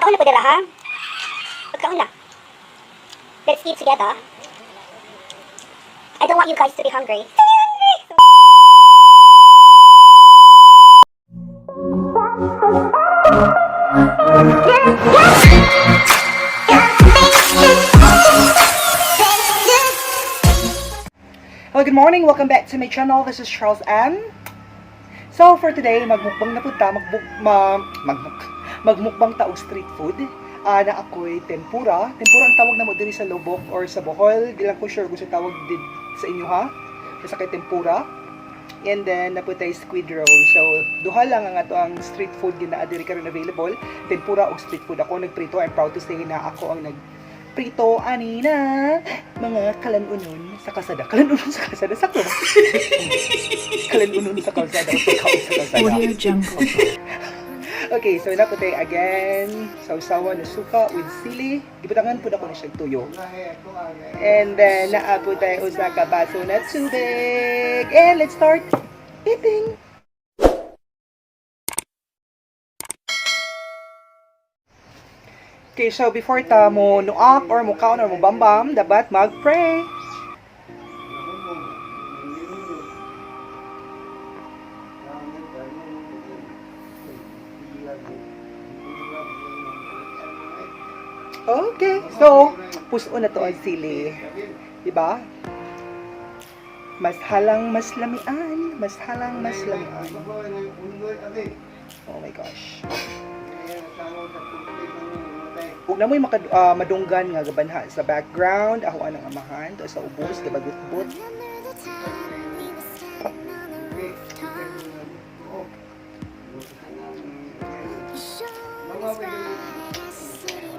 Pagkaon na po dira ha. Pagkaon na. Let's eat together. I don't want you guys to be hungry. Hello, good morning. Welcome back to my channel. This is Charles Ann. So for today, magmukbang na po ta, magmukbang ta og street food. Na ako'y tempura. Tempura ang tawag na mo diri sa Lubok or sa Bohol. Di lang ko sure kung sa tawag din sa inyo ha. Basta kay tempura. And then naputay squid roll. So duha lang ang ato ang street food gina diri karon available. Tempura og street food. Ako nagprito. I'm proud to say na ako ang nagprito ani na mga kalanunon sa kalsada. Kalanunon sa kalsada sakto ba? Kalanunon sa kalsada o pagkaon sa kalsada. Audio Jungle. Okay, so naputay again. Sausawan na suka with sili. Gibutangan po na ko na siyang tuyo. And then naaputay usa ka baso na tubig. And let's start eating. Okay, so before ta mo nuak or mo kaon or mo bambam, dapat mag-pray. Okay, so puso na to ang sili. Diba? Mas halang mas lamian. Mas halang mas lamian. Oh my gosh. Huwag na mo'y madunggan nga gabanha sa background. Ako anang amahan. To sa ubos, gabagut-but.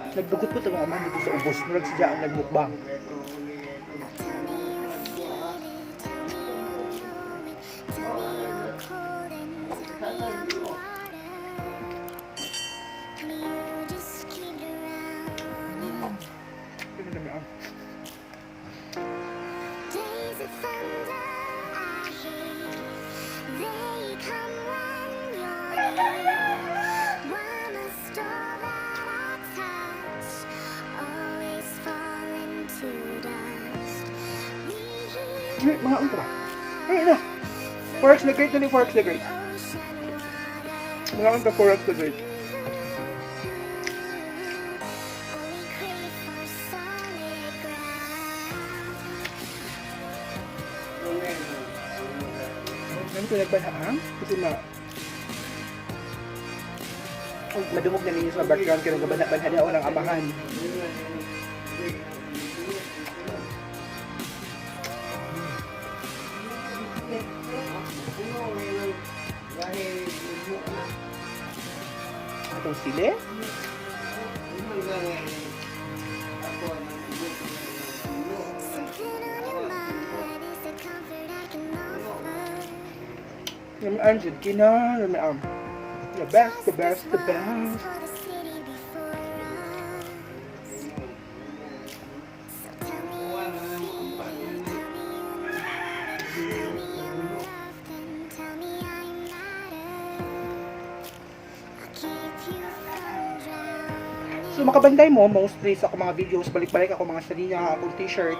Nagbagot po ito mga amahan dito sa ubos. Murag sadya ang nagmukbang. Mga unta. Ay na. Forex na great na ni Forex na great. Mga unta Forex na great. Ano ko nagbanhaan? Kasi madumog na ninyo sa background kaya nagbanhaan niya ako ng amahan. Itong sili. Ramian, sidki na. Ramian. The best, the best, the best. So makabanday mo, mostly sa akong mga videos, balik-balik ako mga salinya, akong t-shirt.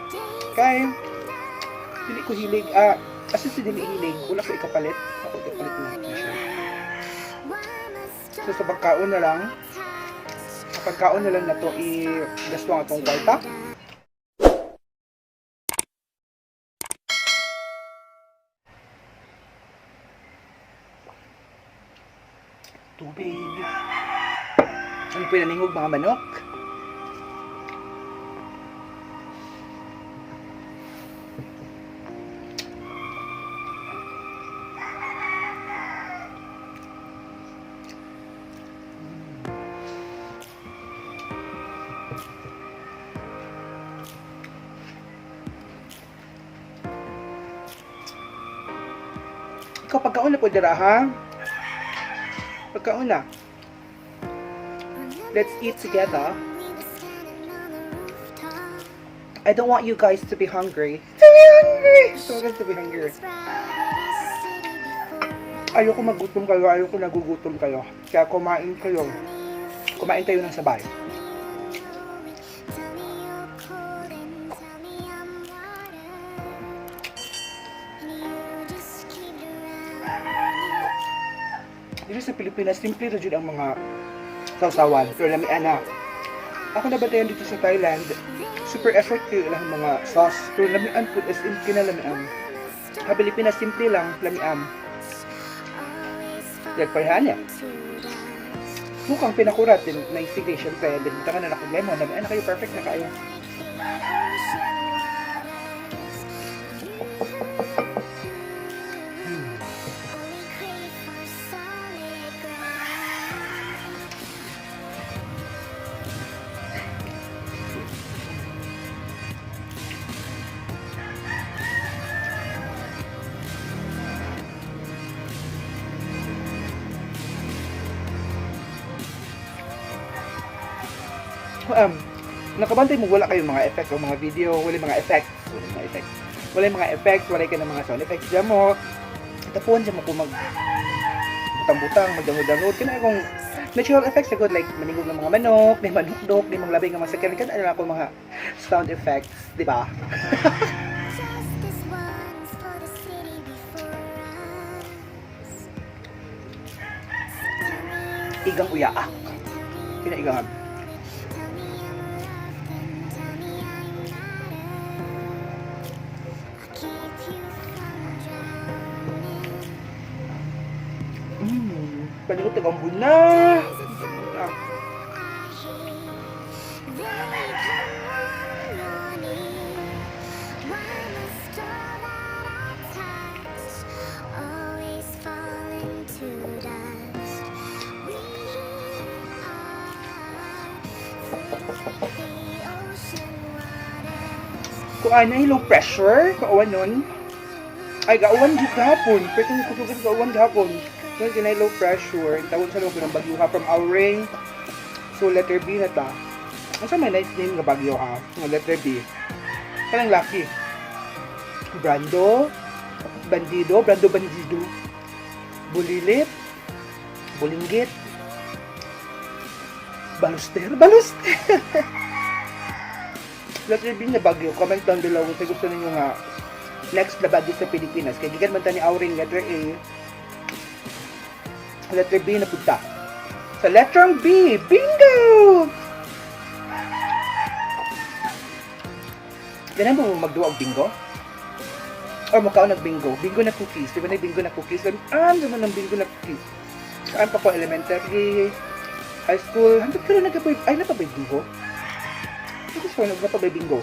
Kaya, hindi ko hilig, kasi hindi hilig, wala ko ikapalit. Ako ikapalit ng t-shirt. So sa pagkaon na lang, na to, i-gasto ang atong kwarta. Tubig. Ano pinaningog mga manok? Ikaw pagkaon na po dira ha? Pagkaon na. Let's eat together. I don't want you guys to be hungry. To be hungry! So guys to be hungry. Ayoko magutom kayo, ayoko nagugutom kayo. Kaya kumain kayo. Kumain tayo ng sabay. Dito sa Pilipinas, simple rin ang mga sausawan. Pero lamian na. Ako nabatayan dito sa Thailand, super effective lang mga sauce. Pero lamian po, as in kinalamian. Sa Pilipinas, simple lang, lamian. Nagparehan niya. Mukhang pinakurat din na sige, syempre, dito ka na nakaglemon. Lamian na kayo, perfect na kayo. Nakabantay mo wala kayong mga effects o mga video, wala mga effects, wala mga effects, wala kayo ng mga sound effects dyan mo. Tapuan dyan mo kung butang-butang, magdangod-dangod, kaya akong natural effects good, like maningog ng mga manok, may manukdok, may mga labing ng mga sakyan, kan ano ako mga sound effects, di ba? Igang uyaak. Kinaigangan. Panikot ang buna. Kung ano yung low pressure, kauwan nun. Ay, kauwan di gahapon. Pero kung kutugan kauwan gahapon. Kung kinay low pressure, tawag sa loob ng bagyo ha from Auring. So, letter B na ta. Ang sa may nice name nga bagyo ha. Nga letter B. Kanang lucky. Brando. Bandido. Brando Bandido. Bulilit. Bulinggit. Baluster. Baluster. Letter B na bagyo. Comment down below kung gusto ninyo nga next na bagyo sa Pilipinas. Kaya gigan man ta ni Auring letter A. Letter B na punta. Sa letter B, bingo! Ganun mo magduwa og bingo? Or mukha nag-bingo? Bingo na cookies. Diba na bingo na cookies? Naman ng bingo na cookies. Saan pa po? Elementary, high school. Hantod ka rin nagkapoy. Ay, napabay bingo? Hindi ko sure, napabay bingo.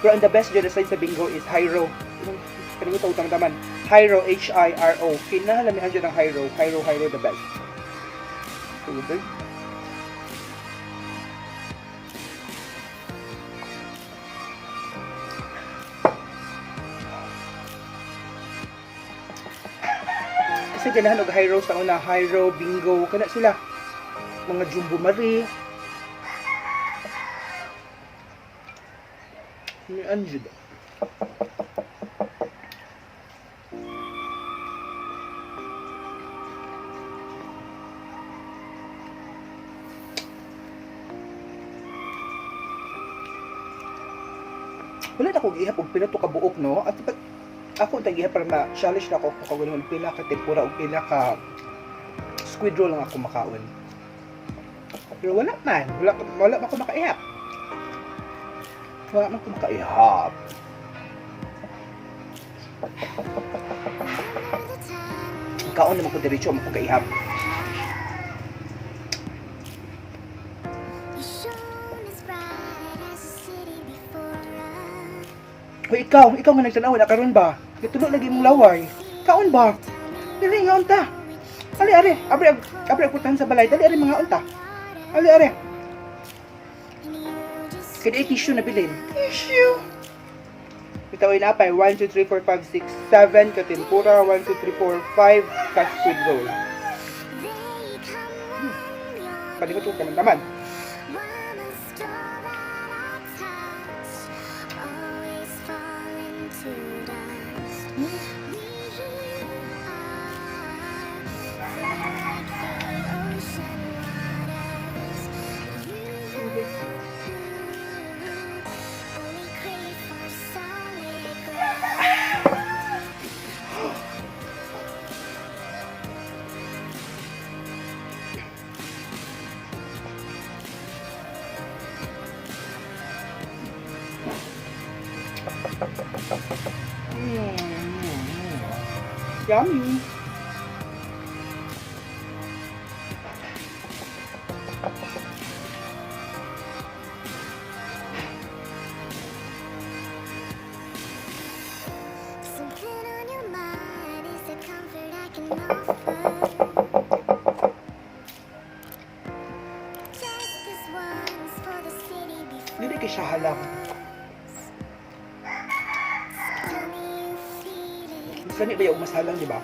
Pero ang the best dyan aside sa bingo is Hyro. Kanina ko utang taman. Hyro, H-I-R-O. Kinahalamihan dyan ng Hyro. Hyro, the best. So, good. Kasi ganahan og Hyro sa una. Hyro, bingo. Kana sila. Mga Jumbo Marie. May anjud. Wala na akong ihap og pila to ka buok, no? At ako tag-ihap para ma-challenge na ako kung kung pila ka tempura o pila ka squid roll lang ako makaon. Pero wala man. Wala ako makaihap. Wala man ako makaihap. Kaon naman ko diretso mo ko kaihap. Hoy, ikaw nga nagtanaw na karon ba? Gitulo lagi mong laway. Kaon ba? Dili nga unta. Ali, abri putahan sa balay. Dali mga unta. Ali. Kaya tissue na bilin. Tissue. Bitawin na pa 1, 2, 3, 4, 5, 6, 7 ka tempura, 1, 2, 3, 4, 5 ka squid roll. Palikot ka naman. Yummy! Something on your mind is the comfort I can offer. Just this once for the city before. Hindi kayo siya halang. Tell me you feel it. Gani ba yung masalang, di ba?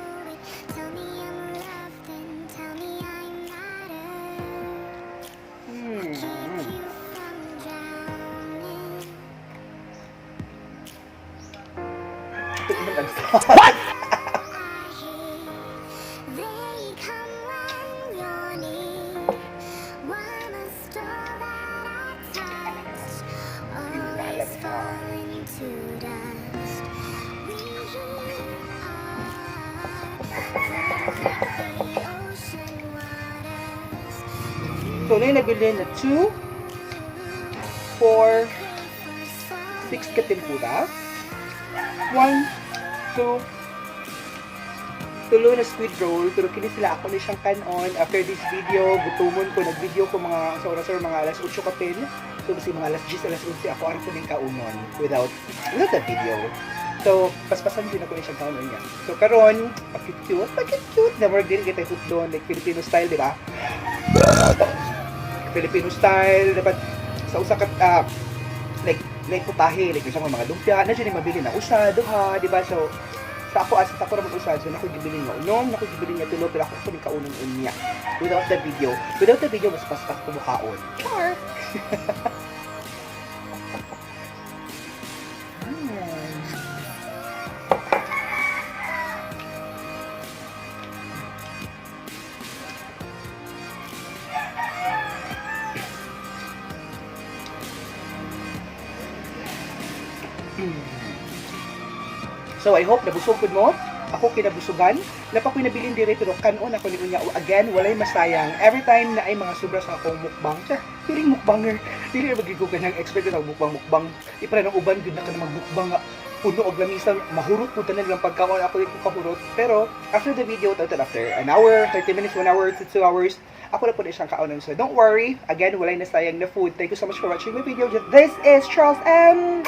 Tell me I'm loved, then tell me I'm matter. Keep you from drowning. Ito naman ang They come when you're near. Why must all that I touch always fall into dust? We are the ocean waters. So, na yung nabili na 2, 4, 6 ka tempura. 1, 2, tulo na squid roll, pero kini sila ako na siyang kanon. After this video, gutumon ko, nag-video ko mga sa oras or mga alas 8 kapin. So, kasi mga alas 10, alas 11, ako araw ko ng kaunon without the video. So, paspasan din ako na siyang kaunon niya. So, karon, pag-cute, never din kita hook doon, like Filipino style, di ba? Filipino style, dapat sa usa ka, like putahe, like isang mga lumpia, na dyan yung mabili na usa, duha, di ba? So, sa ako naman usad, so nakoy gibilin nga unom, nakoy gibilin nga tulo, pero ako ko ning kaunon unya. Without the video, mas paspas ko mukhaon. Char! So, I hope nabusog po mo. Ako kinabusugan. Napakoy nabilin dire pero kanon ako ni unya. Again, walay masayang. Every time na ay mga sobra sa akong mukbang. Feeling mukbanger. Dili na magiging ka ng expert na mukbang. Ipara ng uban, gud na ka na magmukbang nga. Puno og lamisan, mahurot po tanan lang pagkaon ako dito kahurot. Pero, after the video, after an hour, 30 minutes, 1 hour to 2 hours, ako na po na siyang kaunan. So, don't worry. Again, walay nasayang na food. Thank you so much for watching my video. This is Charles M.